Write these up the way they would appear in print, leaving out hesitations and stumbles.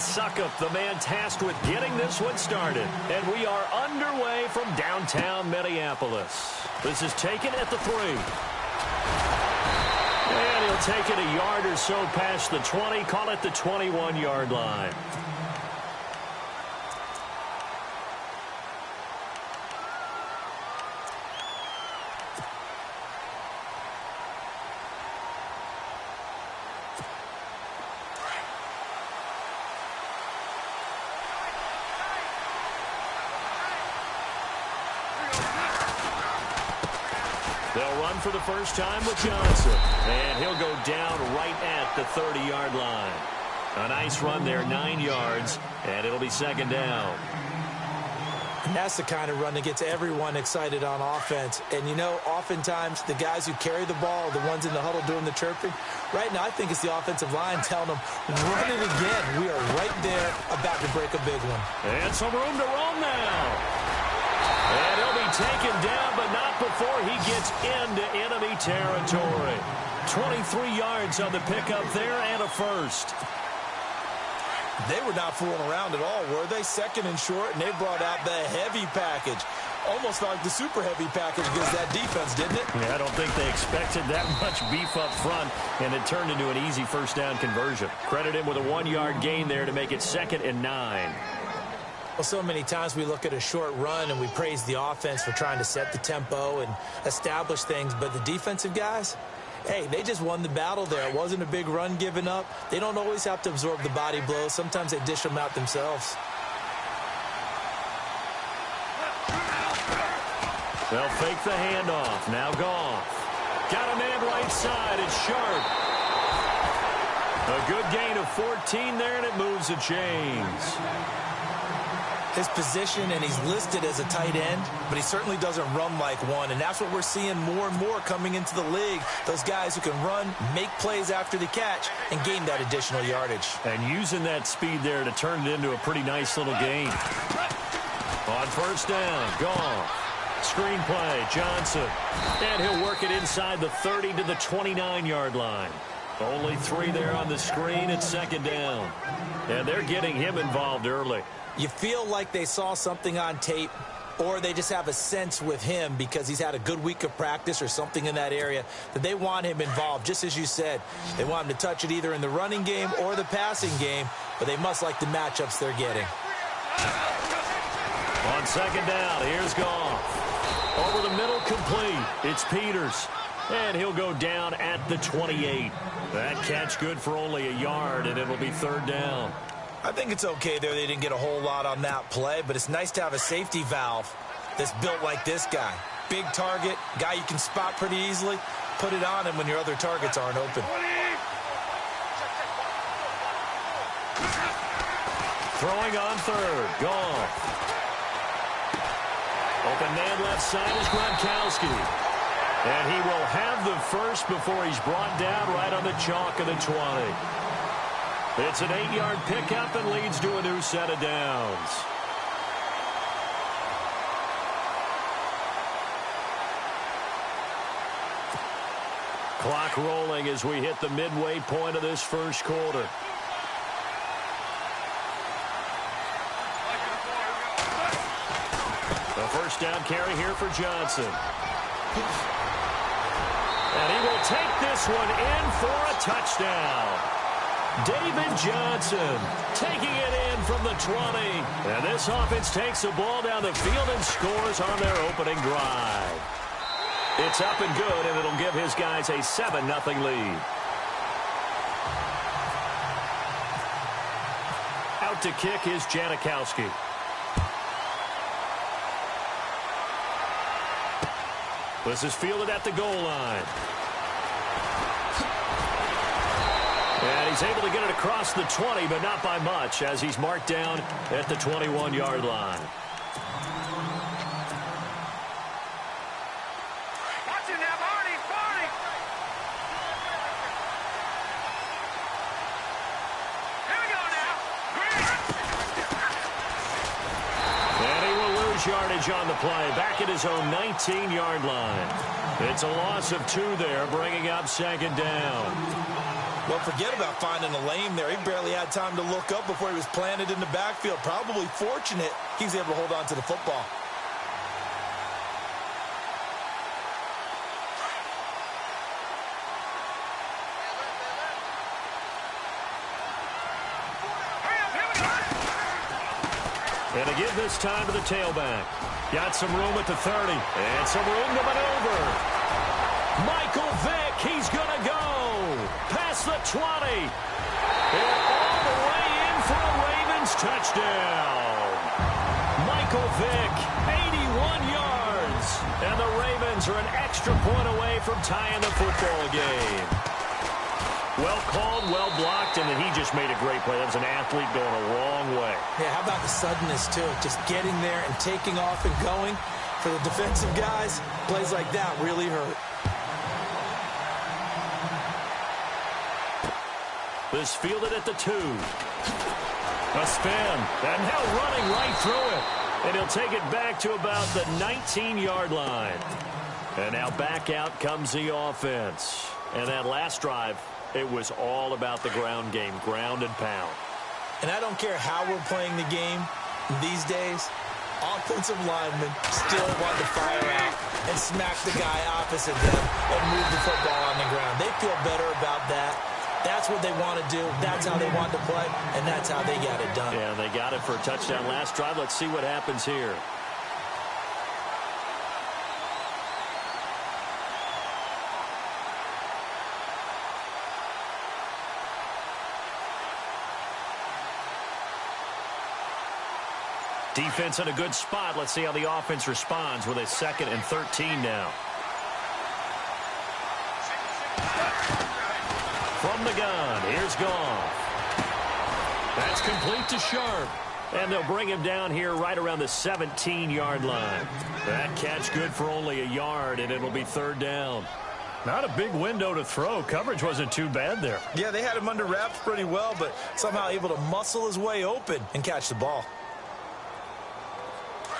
Suckup, the man tasked with getting this one started. And we are underway from downtown Minneapolis. This is taken at the 3. And he'll take it a yard or so past the 20, call it the 21-yard line. They'll run for the first time with Johnson. And he'll go down right at the 30-yard line. A nice run there, 9 yards, and it'll be second down. And that's the kind of run that gets everyone excited on offense. And, you know, oftentimes the guys who carry the ball are the ones in the huddle doing the chirping. Right now, I think it's the offensive line telling them, run it again. We are right there about to break a big one. And some room to roam now. And he'll be taken down, but not before he gets into enemy territory. 23 yards on the pickup there and a first. They were not fooling around at all, were they? Second and short, and they brought out the heavy package. Almost like the super heavy package against that defense, didn't it? Yeah, I don't think they expected that much beef up front, and it turned into an easy first down conversion. Credit him with a 1-yard gain there to make it 2nd and 9. Well, so many times we look at a short run and we praise the offense for trying to set the tempo and establish things, but the defensive guys, hey, they just won the battle there. It wasn't a big run given up. They don't always have to absorb the body blows. Sometimes they dish them out themselves. They'll fake the handoff. Now Goff. Got a man right side. It's Sharp. A good gain of 14 there, and it moves the chains. His position, and he's listed as a tight end, but he certainly doesn't run like one, and that's what we're seeing more and more coming into the league. Those guys who can run, make plays after the catch, and gain that additional yardage. And using that speed there to turn it into a pretty nice little gain. On first down, Goff. Screen play, Johnson. And he'll work it inside the 30 to the 29-yard line. Only 3 there on the screen at second down. And they're getting him involved early. You feel like they saw something on tape, or they just have a sense with him because he's had a good week of practice or something in that area that they want him involved, just as you said. They want him to touch it either in the running game or the passing game, but they must like the matchups they're getting. On second down, here's Goff. Over the middle, complete. It's Peters. And he'll go down at the 28. That catch good for only a yard, and it'll be third down. I think it's okay there. They didn't get a whole lot on that play, but it's nice to have a safety valve that's built like this guy. Big target, guy you can spot pretty easily. Put it on him when your other targets aren't open. Throwing on third. Goff. Open man left side is Gronkowski. And he will have the first before he's brought down right on the chalk of the 20. It's an 8-yard pickup and leads to a new set of downs. Clock rolling as we hit the midway point of this first quarter. The first down carry here for Johnson. And he will take this one in for a touchdown. David Johnson taking it in from the 20. And this offense takes the ball down the field and scores on their opening drive. It's up and good, and it'll give his guys a 7-0 lead. Out to kick is Janikowski. This is fielded at the goal line. And he's able to get it across the 20, but not by much, as he's marked down at the 21-yard line. Watch it now, Marty! Here we go now! And he will lose yardage on the play, back at his own 19-yard line. It's a loss of 2 there, bringing up second down. Well, forget about finding a lane there. He barely had time to look up before he was planted in the backfield. Probably fortunate he was able to hold on to the football. And to give this time to the tailback. Got some room at the 30. And some room to maneuver. Michael Vick, he's going to go. Past the 20. And all the way in for a Ravens touchdown. Michael Vick, 81 yards. And the Ravens are an extra point away from tying the football game. Well called, well blocked, and then he just made a great play. That was an athlete going a long way. Yeah, how about the suddenness, too? Just getting there and taking off and going. For the defensive guys, plays like that really hurt. This fielded at the 2. A spin, and now running right through it. And he'll take it back to about the 19-yard line. And now back out comes the offense. And that last drive, it was all about the ground game, ground and pound. And I don't care how we're playing the game these days, offensive linemen still want to fire out and smack the guy opposite them and move the football on the ground. They feel better about that. That's what they want to do. That's how they want to play, and that's how they got it done. Yeah, they got it for a touchdown last drive. Let's see what happens here. Defense in a good spot. Let's see how the offense responds with a 2nd and 13 now. From the gun, here's Goff. That's complete to Sharp. And they'll bring him down here right around the 17-yard line. That catch good for only a yard, and it'll be 3rd down. Not a big window to throw. Coverage wasn't too bad there. Yeah, they had him under wraps pretty well, but somehow able to muscle his way open and catch the ball.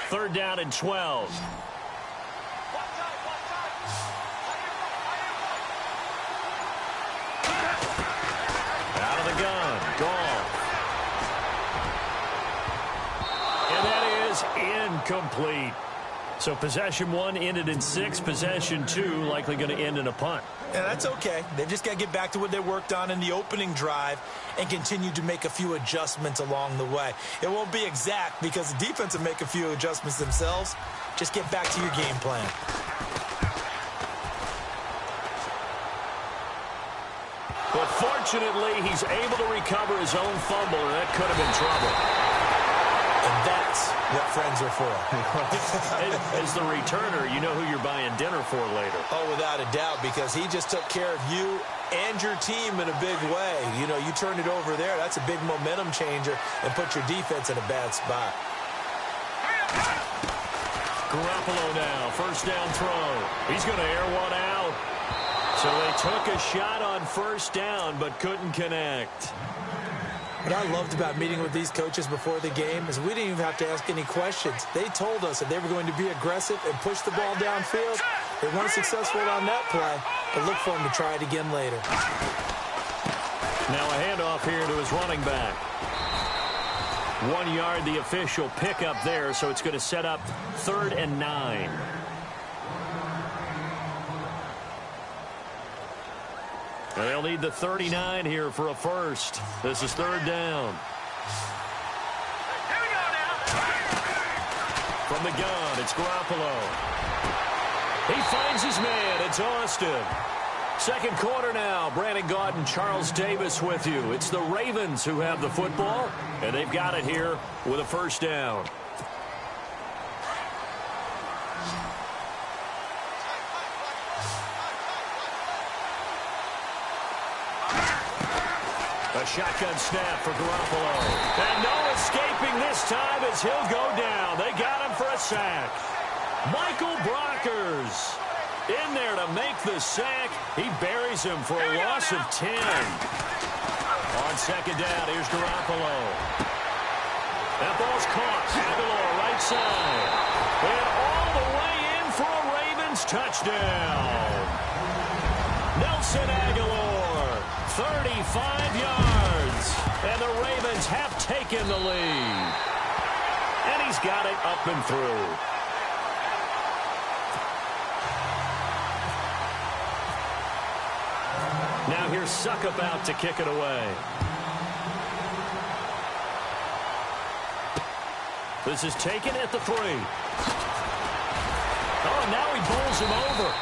3rd down and 12. Out of the gun. Goff. And that is incomplete. So possession 1 ended in 6. Possession 2 likely going to end in a punt. Yeah, that's okay. They've just got to get back to what they worked on in the opening drive and continue to make a few adjustments along the way. It won't be exact because the defense will make a few adjustments themselves. Just get back to your game plan. But fortunately, he's able to recover his own fumble, and that could have been trouble. And that's what friends are for. As the returner, you know who you're buying dinner for later. Oh, without a doubt, because he just took care of you and your team in a big way. You know, you turned it over there. That's a big momentum changer and put your defense in a bad spot. Garoppolo now, 1st down throw. He's going to air one out. So they took a shot on 1st down, but couldn't connect. What I loved about meeting with these coaches before the game is we didn't even have to ask any questions. They told us that they were going to be aggressive and push the ball downfield. They weren't successful on that play, but look for them to try it again later. Now a handoff here to his running back. 1 yard, the official pickup there, so it's going to set up 3rd and 9. And they'll need the 39 here for a first. This is 3rd down. Here we go now. From the gun, it's Garoppolo. He finds his man. It's Austin. 2nd quarter now. Brandon Gaudin and Charles Davis with you. It's the Ravens who have the football, and they've got it here with a 1st down. A shotgun snap for Garoppolo. And no escaping this time as he'll go down. They got him for a sack. Michael Brockers in there to make the sack. He buries him for a loss of 10. On 2nd down, here's Garoppolo. That ball's caught. Aguilar right side. And all the way in for a Ravens touchdown. Nelson Aguilar. 35 yards. And the Ravens have taken the lead. And he's got it up and through. Now here's Suckup out to kick it away. This is taken at the 3. Oh, now he bowls him over.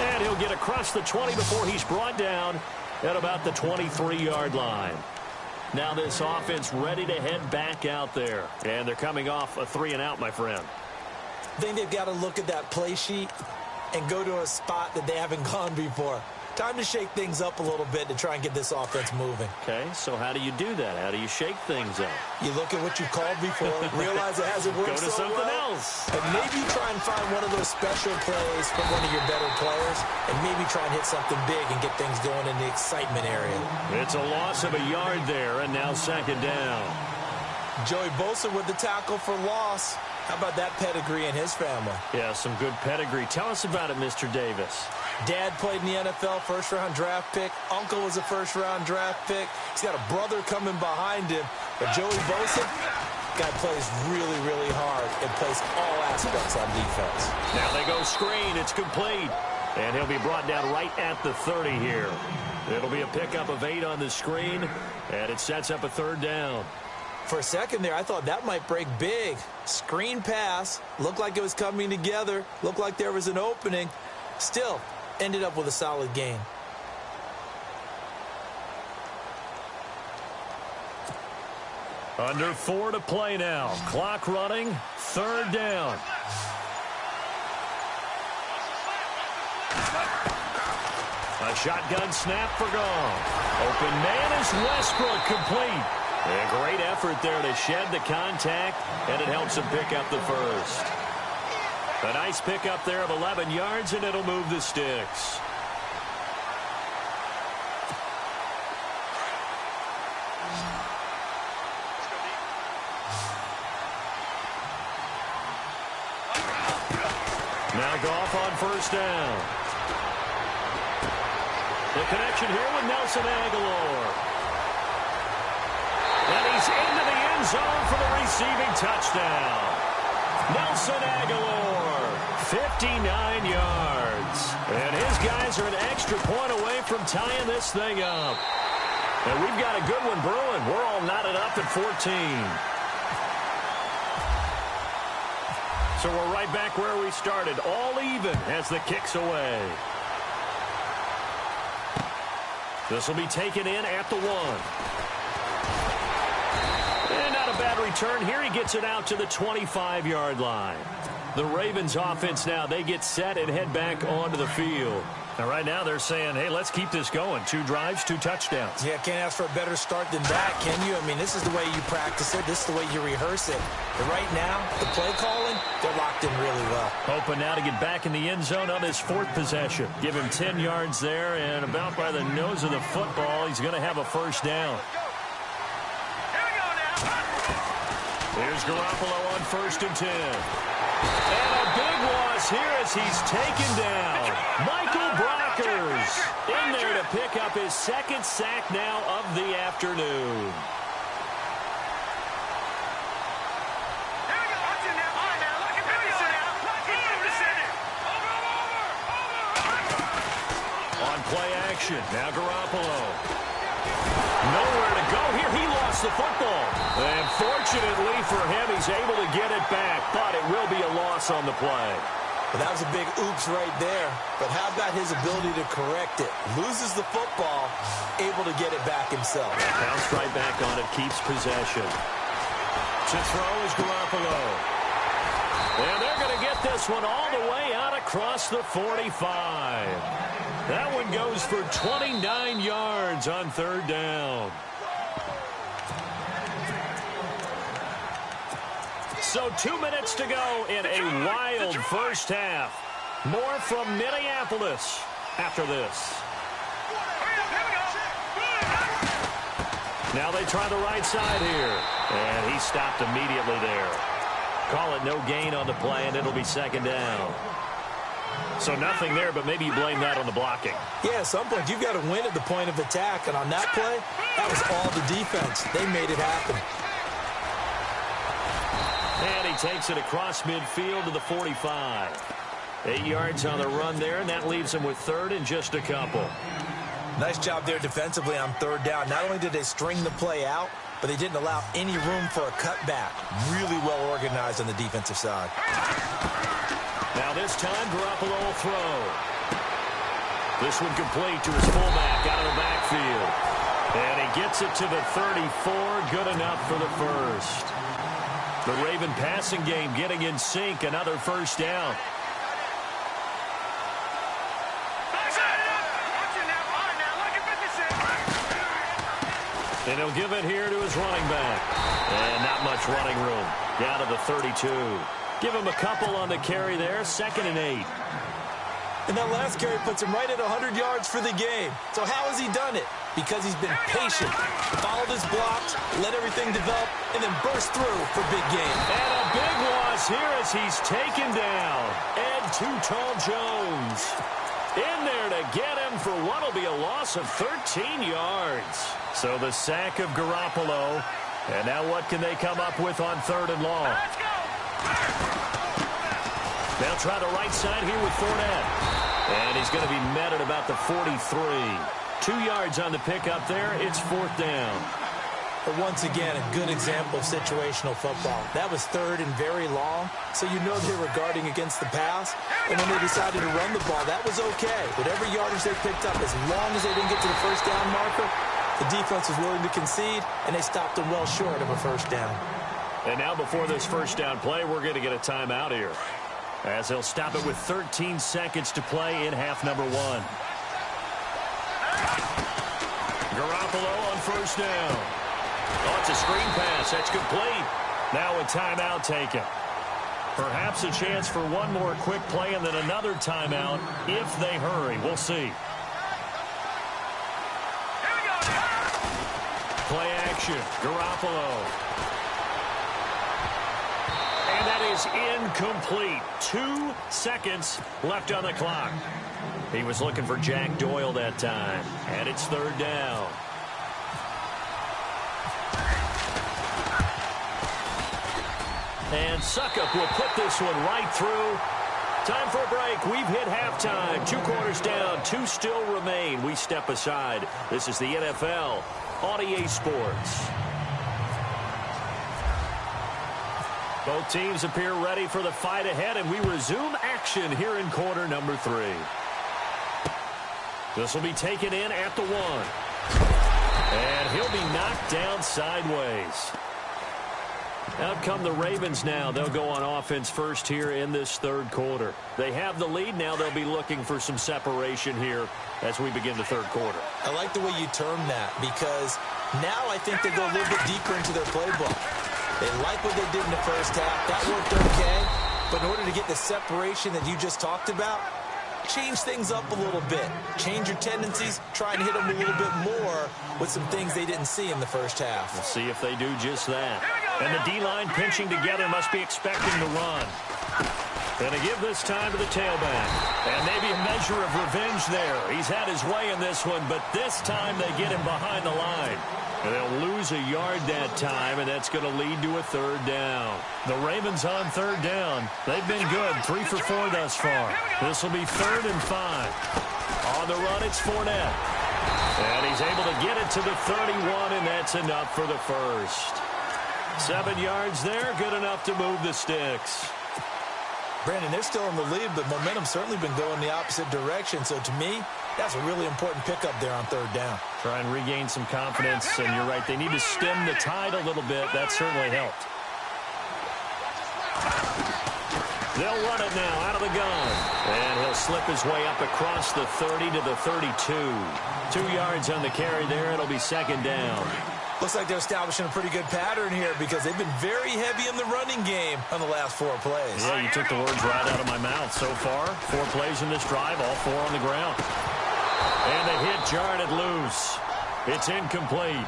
And he'll get across the 20 before he's brought down at about the 23-yard line. Now this offense ready to head back out there. And they're coming off a 3-and-out, my friend. I think they've got to look at that play sheet and go to a spot that they haven't gone before. Time to shake things up a little bit to try and get this offense moving. Okay, so how do you do that? How do you shake things up? You look at what you called before, realize it hasn't worked Go to so something well, else. and maybe try and find one of those special plays from one of your better players, and maybe try and hit something big and get things going in the excitement area. It's a loss of a yard there, and now second down. Joey Bosa with the tackle for loss. How about that pedigree in his family? Yeah, some good pedigree. Tell us about it, Mr. Davis. Dad played in the NFL, first-round draft pick. Uncle was a first-round draft pick. He's got a brother coming behind him. But Joey Bosa, guy plays really, really hard and plays all aspects on defense. Now they go screen. It's complete. And he'll be brought down right at the 30 here. It'll be a pickup of 8 on the screen, and it sets up a third down. For a second there, I thought that might break big. Screen pass. Looked like it was coming together. Looked like there was an opening. Still, ended up with a solid gain. Under 4 to play now. Clock running. Third down. A shotgun snap for Goff. Open man is Westbrook, complete. A great effort there to shed the contact, and it helps him pick up the first. A nice pickup there of 11 yards, and it'll move the sticks. Now Goff on first down. The connection here with Nelson Aguilar. And he's into the end zone for the receiving touchdown. Nelson Aguilar, 59 yards. And his guys are an extra point away from tying this thing up. And we've got a good one brewing. We're all knotted up at 14. So we're right back where we started, all even as the kick's away. This will be taken in at the 1. And not a bad return here. He gets it out to the 25-yard line. The Ravens offense now, they get set and head back onto the field. Now, right now, they're saying, hey, let's keep this going. 2 drives, 2 touchdowns. Yeah, can't ask for a better start than that, can you? I mean, this is the way you practice it. This is the way you rehearse it. But right now, the play calling, they're locked in really well. Hoping now to get back in the end zone on his 4th possession. Give him 10 yards there, and about by the nose of the football, he's going to have a first down. Here's Garoppolo on 1st and 10. And a big loss here as he's taken down. Michael Brockers in there to pick up his 2nd sack now of the afternoon. On play action, now Garoppolo. Nowhere to go here. He lost the football. And fortunately for him, he's able to get it back, but it will be a loss on the play. Well, that was a big oops right there. But how about his ability to correct it? Loses the football, able to get it back himself. Bounced right back on it, keeps possession. To throw is Garoppolo. And they're going to get this one all the way out across the 45. That one goes for 29 yards on 3rd down. So 2 minutes to go in a wild first half. More from Minneapolis after this. Now they try the right side here. And he stopped immediately there. Call it no gain on the play, and it'll be 2nd down. So nothing there, but maybe you blame that on the blocking. Yeah, at some point, you've got to win at the point of attack. And on that play, that was all the defense. They made it happen. And he takes it across midfield to the 45. 8 yards on the run there, and that leaves him with third and just a couple. Nice job there defensively on third down. Not only did they string the play out, but they didn't allow any room for a cutback. Really well organized on the defensive side. Now this time, Garoppolo will throw. This one complete to his fullback out of the backfield. And he gets it to the 34. Good enough for the first. The Raven passing game getting in sync. Another first down. And he'll give it here to his running back. And not much running room. Down to the 32. Give him a couple on the carry there. 2nd and 8. And that last carry puts him right at 100 yards for the game. So how has he done it? Because he's been patient, followed his blocks, let everything develop, and then burst through for big game. And a big loss here as he's taken down. And Too Tall Jones in there to get him for what will be a loss of 13 yards. So the sack of Garoppolo. And now what can they come up with on 3rd and long? They'll try the right side here with Fournette. And he's going to be met at about the 43. 2 yards on the pickup there. It's 4th down. But once again, a good example of situational football. That was 3rd and very long, so you know they were guarding against the pass. And when they decided to run the ball, that was okay. Whatever yardage they picked up, as long as they didn't get to the first down marker, the defense was willing to concede, and they stopped them well short of a first down. And now before this first down play, we're going to get a timeout here, as they'll stop it with 13 seconds to play in half number 1. Garoppolo on first down. Oh, it's a screen pass. That's complete. Now a timeout taken. Perhaps a chance for one more quick play and then another timeout if they hurry. We'll see. Play action. Garoppolo. And that is incomplete. 2 seconds left on the clock. He was looking for Jack Doyle that time. And it's 3rd down. And Suckup will put this one right through. Time for a break. We've hit halftime. 2 quarters down. 2 still remain. We step aside. This is the NFL on EA Sports. Both teams appear ready for the fight ahead, and we resume action here in quarter number 3. This will be taken in at the 1. And he'll be knocked down sideways. Out come the Ravens now. They'll go on offense first here in this 3rd quarter. They have the lead. Now they'll be looking for some separation here as we begin the 3rd quarter. I like the way you term that, because now I think they go a little bit deeper into their playbook. They like what they did in the first half. That worked okay. But in order to get the separation that you just talked about, change things up a little bit. Change your tendencies. Try and hit them a little bit more with some things they didn't see in the first half. We'll see if they do just that. And the D-line pinching together must be expecting the run. Going to give this time to the tailback. And maybe a measure of revenge there. He's had his way in this one, but this time they get him behind the line. And they'll lose a yard that time, and that's going to lead to a 3rd down. The Ravens on 3rd down. They've been good, 3 for 4 thus far. This will be 3rd and 5. On the run, it's Fournette. And he's able to get it to the 31, and that's enough for the first. 7 yards there, good enough to move the sticks. Brandon, they're still in the lead, but momentum's certainly been going the opposite direction. So to me, that's a really important pickup there on 3rd down. Try and regain some confidence, and you're right, they need to stem the tide a little bit. That certainly helped. They'll run it now out of the gun. And he'll slip his way up across the 30 to the 32. 2 yards on the carry there. It'll be 2nd down. Looks like they're establishing a pretty good pattern here because they've been very heavy in the running game on the last 4 plays. Yeah, you took the words right out of my mouth. So far, 4 plays in this drive, all 4 on the ground. And the hit jarred it loose. It's incomplete.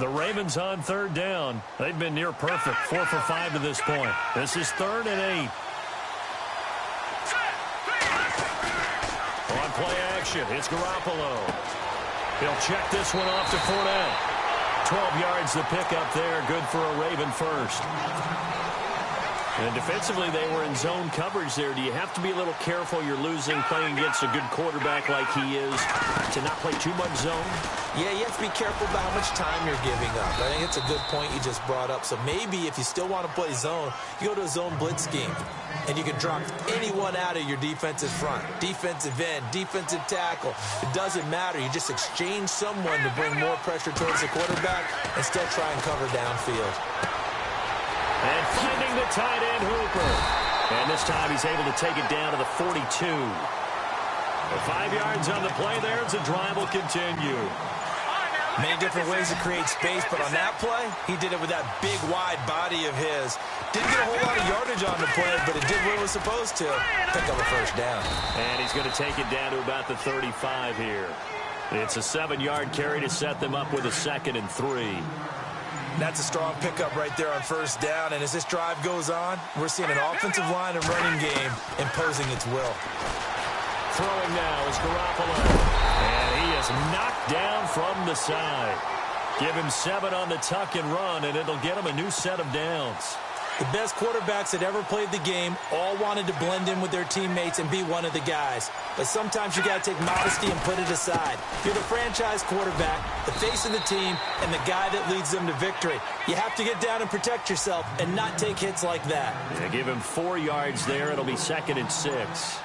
The Ravens on third down. They've been near perfect, 4 for 5 to this point. This is 3rd and 8. On play action, it's Garoppolo. He'll check this one off to Fournette. 12 yards the pickup there, good for a Raven first. And defensively, they were in zone coverage there. Do you have to be a little careful? You're losing playing against a good quarterback like he is to not play too much zone? Yeah, you have to be careful about how much time you're giving up. I think it's a good point you just brought up. So maybe if you still want to play zone, you go to a zone blitz scheme. And you can drop anyone out of your defensive front. Defensive end, defensive tackle. It doesn't matter. You just exchange someone to bring more pressure towards the quarterback and still try and cover downfield. And finding the tight end, Hooper. And this time he's able to take it down to the 42. 5 yards on the play there as the drive will continue. Many different ways to create space, but on that play, he did it with that big, wide body of his. Didn't get a whole lot of yardage on the play, but it did what it was supposed to. Pick up a first down. And he's going to take it down to about the 35 here. It's a 7-yard carry to set them up with a 2nd and 3. That's a strong pickup right there on first down. And as this drive goes on, we're seeing an offensive line and running game imposing its will. Throwing now is Garoppolo. And he is knocked down from the side. Give him 7 on the tuck and run, and it'll get him a new set of downs. The best quarterbacks that ever played the game all wanted to blend in with their teammates and be one of the guys. But sometimes you got to take modesty and put it aside. You're the franchise quarterback, the face of the team, and the guy that leads them to victory. You have to get down and protect yourself and not take hits like that. Yeah, give him 4 yards there. It'll be 2nd and 6.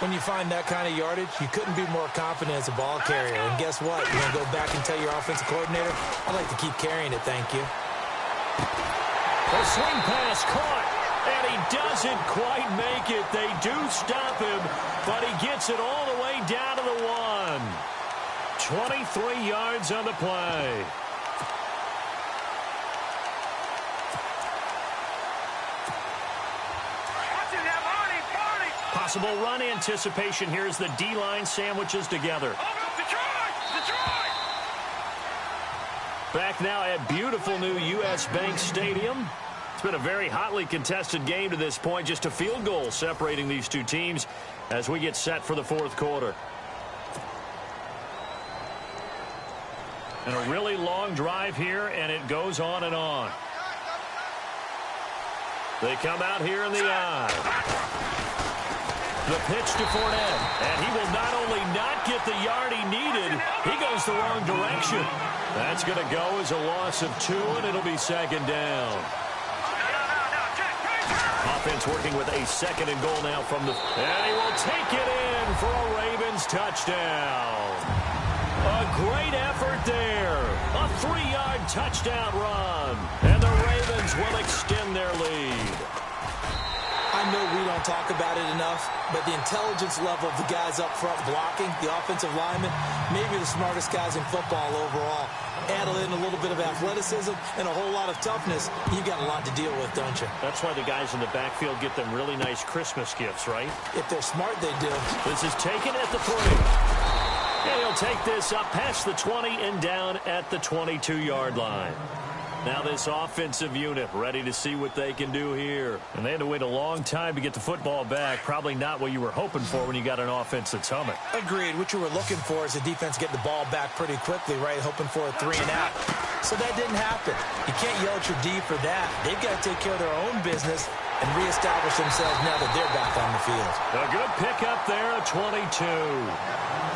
When you find that kind of yardage, you couldn't be more confident as a ball carrier. And guess what? You're going to go back and tell your offensive coordinator, I'd like to keep carrying it, thank you. The swing pass caught, and he doesn't quite make it. They do stop him, but he gets it all the way down to the 1. 23 yards on the play. Possible run anticipation here as the D-line sandwiches together. Back now at beautiful new U.S. Bank Stadium. It's been a very hotly contested game to this point. Just a field goal separating these two teams as we get set for the 4th quarter. And a really long drive here, and it goes on and on. They come out here in the eye. The pitch to Fournette, and he will not only not get the yard he needed, he goes the wrong direction. That's going to go as a loss of 2, and it'll be 2nd down. Offense working with a 2nd and goal now from the... And he will take it in for a Ravens touchdown. A great effort there. A 3-yard touchdown run. And the Ravens will extend their lead. I know we don't talk about it enough, but the intelligence level of the guys up front blocking, the offensive linemen, maybe the smartest guys in football overall. Add in a little bit of athleticism and a whole lot of toughness, you got a lot to deal with, don't you? That's why the guys in the backfield get them really nice Christmas gifts, right? If they're smart, they do. This is taken at the 3. And he'll take this up past the 20 and down at the 22-yard line. Now this offensive unit ready to see what they can do here. And they had to wait a long time to get the football back. Probably not what you were hoping for when you got an offense that's humming. Agreed. What you were looking for is the defense getting the ball back pretty quickly, right? Hoping for a 3 and out. So that didn't happen. You can't yell at your D for that. They've got to take care of their own business and reestablish themselves now that they're back on the field. A good pickup there at 22.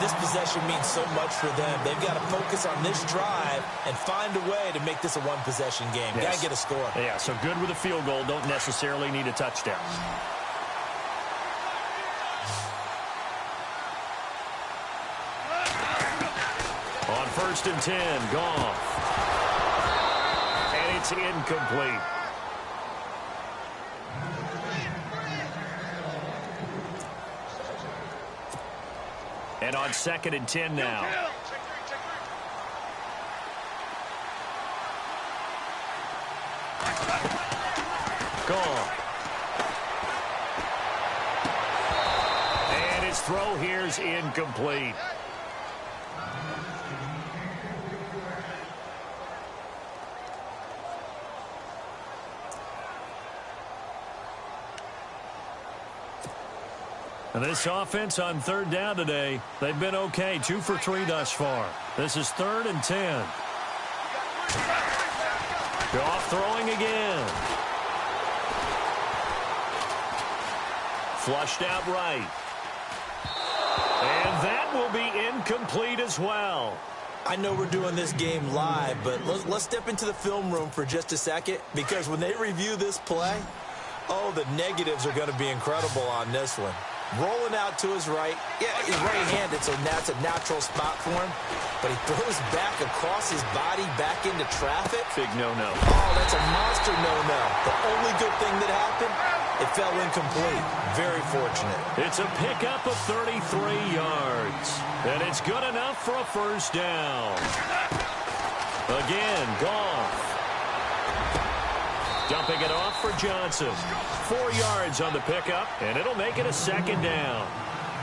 This possession means so much for them. They've got to focus on this drive and find a way to make this a one-possession game. Yes. Got to get a score. Yeah, so good with a field goal. Don't necessarily need a touchdown. On 1st and 10, Goff. And it's incomplete. And on 2nd and 10 now. Goff. And his throw here's incomplete. And this offense on third down today, they've been okay. 2 for 3 thus far. This is 3rd and 10. Goff throwing again. Flushed out right. And that will be incomplete as well. I know we're doing this game live, but let's step into the film room for just a second, because when they review this play, oh, the negatives are going to be incredible on this one. Rolling out to his right. Yeah, he's right-handed, so that's a natural spot for him. But he throws back across his body back into traffic. Big no-no. Oh, that's a monster no-no. The only good thing that happened, it fell incomplete. Very fortunate. It's a pickup of 33 yards. And it's good enough for a first down. Again, Goff. Dumping it off for Johnson. 4 yards on the pickup, and it'll make it a second down.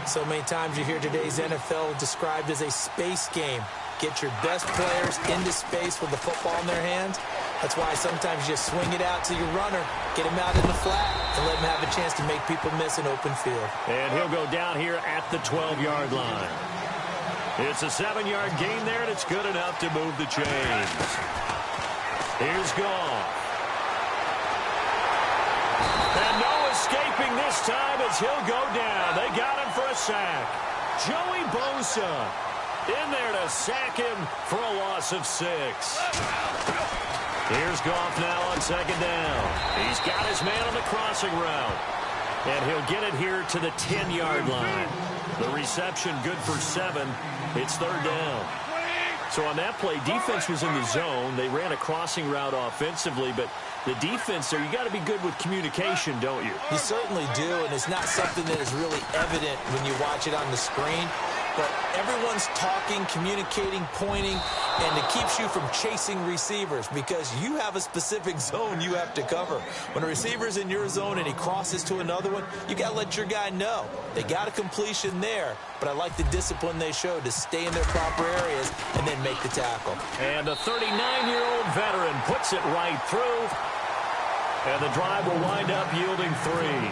So many times you hear today's NFL described as a space game. Get your best players into space with the football in their hands. That's why sometimes you just swing it out to your runner, get him out in the flat, and let him have a chance to make people miss an open field. And he'll go down here at the 12-yard line. It's a 7-yard gain there, and it's good enough to move the chains. Here's Goff. And no escaping this time as he'll go down. They got him for a sack. Joey Bosa in there to sack him for a loss of 6. Here's Goff now on second down. He's got his man on the crossing route. And he'll get it here to the 10-yard line. The reception good for 7. It's third down. So on that play, defense was in the zone. They ran a crossing route offensively, but the defense there, you got to be good with communication, don't you? You certainly do, and it's not something that is really evident when you watch it on the screen. But everyone's talking, communicating, pointing, and it keeps you from chasing receivers because you have a specific zone you have to cover. When a receiver's in your zone and he crosses to another one, you got to let your guy know. They got a completion there, but I like the discipline they showed to stay in their proper areas and then make the tackle. And the 39-year-old veteran puts it right through, and the drive will wind up yielding 3.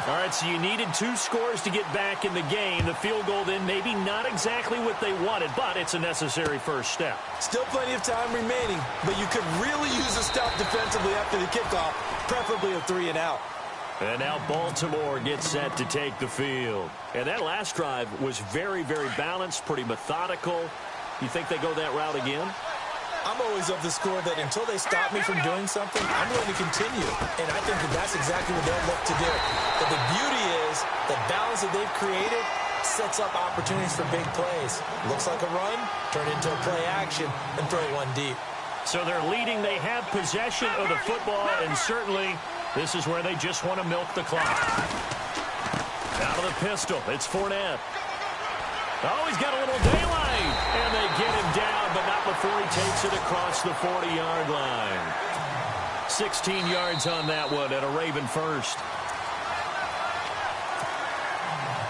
All right, so you needed 2 scores to get back in the game. The field goal then maybe not exactly what they wanted, but it's a necessary first step. Still plenty of time remaining, but you could really use a stop defensively after the kickoff, preferably a 3-and-out. And now Baltimore gets set to take the field. And that last drive was very, very balanced, pretty methodical. You think they go that route again? I'm always of the score that until they stop me from doing something, I'm going to continue. And I think that that's exactly what they'll look to do. But the beauty is the balance that they've created sets up opportunities for big plays. Looks like a run, turn into a play action, and throw one deep. So they're leading. They have possession of the football, and certainly this is where they just want to milk the clock. Out of the pistol, it's Fournette. Oh, he's got a little daylight, and they get him down, but not before he takes it across the 40-yard line. 16 yards on that one at a Raven first.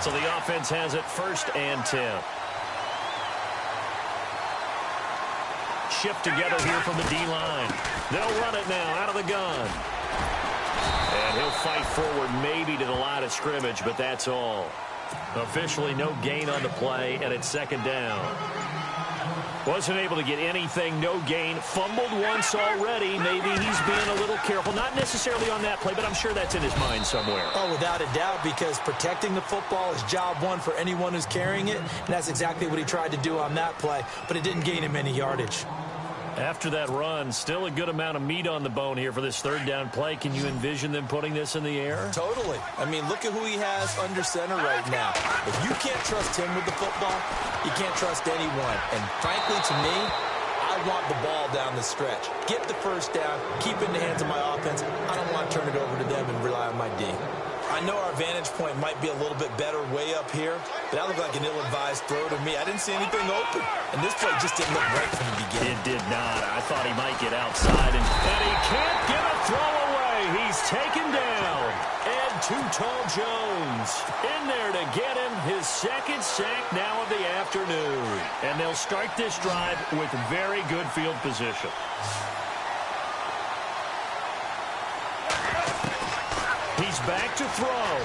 So the offense has it 1st and 10. Shift together here from the D-line. They'll run it now out of the gun. And he'll fight forward maybe to the line of scrimmage, but that's all. Officially no gain on the play, and it's second down. Wasn't able to get anything, no gain. Fumbled once already. Maybe he's being a little careful. Not necessarily on that play, but I'm sure that's in his mind somewhere. Oh, without a doubt, because protecting the football is job one for anyone who's carrying it, and that's exactly what he tried to do on that play, but it didn't gain him any yardage. After that run, still a good amount of meat on the bone here for this third down play. Can you envision them putting this in the air? Totally. I mean, look at who he has under center right now. If you can't trust him with the football, you can't trust anyone. And frankly, to me, I want the ball down the stretch. Get the first down, keep it in the hands of my offense. I don't want to turn it over to them and rely on my D. I know our vantage point might be a little bit better way up here, but that looked like an ill-advised throw to me. I didn't see anything open, and this play just didn't look right from the beginning. It did not. I thought he might get outside, and he can't get a throw away. He's taken down. And Too Tall Jones in there to get him his 2nd sack now of the afternoon. And they'll start this drive with very good field position. He's back to throw.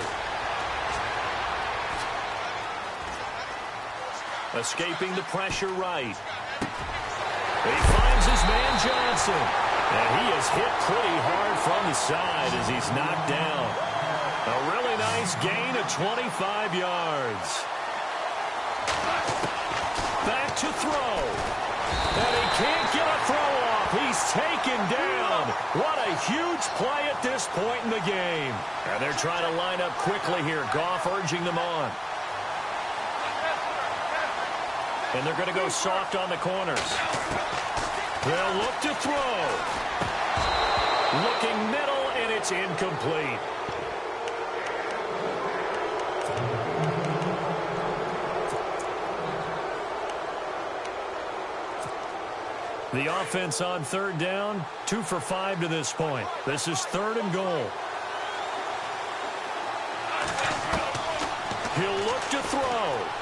Escaping the pressure right. He finds his man Johnson. And he is hit pretty hard from the side as he's knocked down. A really nice gain of 25 yards. Back to throw. And he can't get a throw off. He's taken down. What a huge play at this point in the game. And they're trying to line up quickly here. Goff urging them on. And they're going to go soft on the corners. They'll look to throw. Looking middle, and it's incomplete. The offense on third down, 2 for 5 to this point. This is 3rd and goal. He'll look to throw.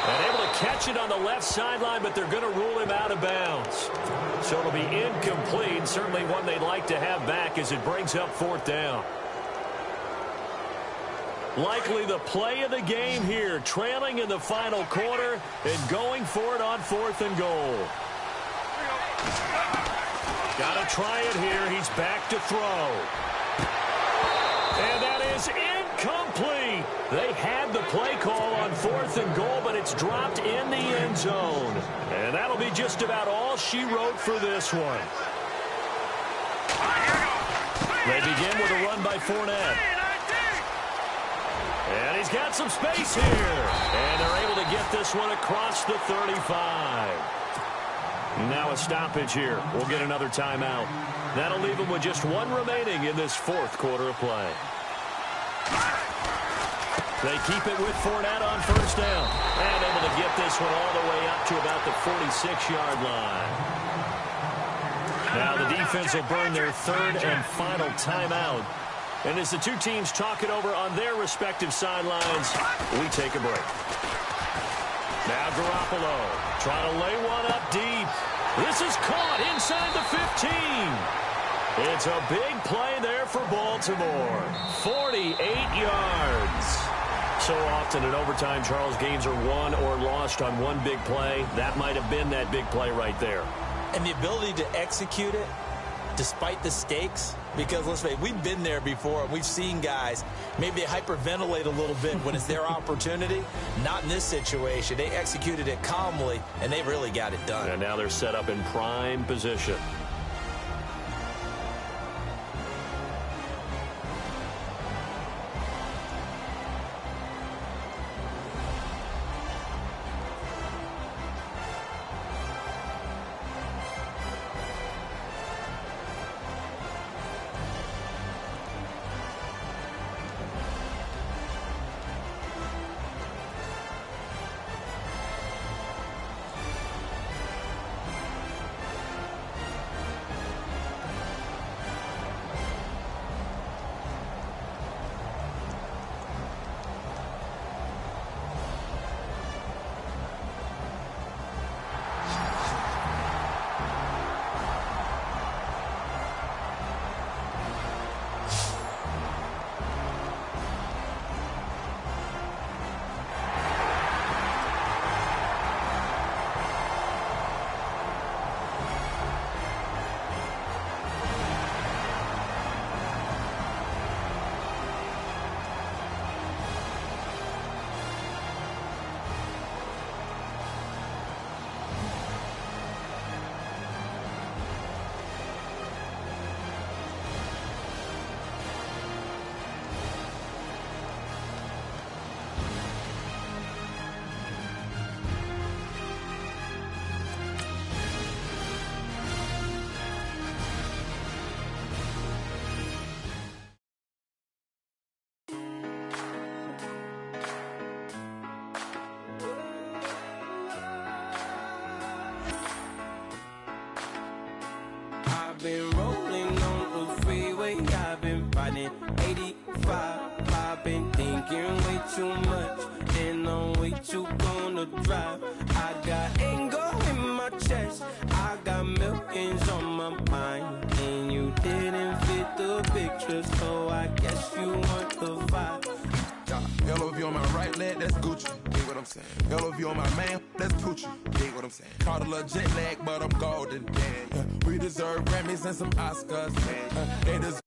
And able to catch it on the left sideline, but they're going to rule him out of bounds. So it'll be incomplete. Certainly one they'd like to have back as it brings up 4th down. Likely the play of the game here, trailing in the final quarter and going for it on 4th and goal. Got to try it here. He's back to throw. And that is incomplete. They had the play call on 4th and goal, but it's dropped in the end zone. And that'll be just about all she wrote for this one. They begin with a run by Fournette. And he's got some space here. And they're able to get this one across the 35. Now a stoppage here. We'll get another timeout. That'll leave them with just 1 remaining in this 4th quarter of play. They keep it with Fournette on 1st down. And able to get this one all the way up to about the 46-yard line. Now the defense will burn their 3rd and final timeout. And as the two teams talk it over on their respective sidelines, we take a break. Now Garoppolo trying to lay one up deep. This is caught inside the 15. It's a big play there for Baltimore. 48 yards. So often in overtime, Charles, games are won or lost on one big play. That might have been that big play right there. And the ability to execute it despite the stakes, because let's face it, we've been there before, and we've seen guys maybe they hyperventilate a little bit when it's their opportunity. Not in this situation. They executed it calmly, and they really got it done. And now they're set up in prime position. Been rolling on the freeway, I've been fighting 85. I've been thinking way too much, and I'm way too gonna drive. I got anger in my chest, I got millions on my mind, and you didn't fit the picture, so I guess you want the vibe. Yellow if you on my right leg, that's Gucci. Dig what I'm saying? Yellow if you on my man, that's Poochie. Dig what I'm saying? Caught a little jet lag, but I'm golden. We deserve Grammys and some Oscars. They deserve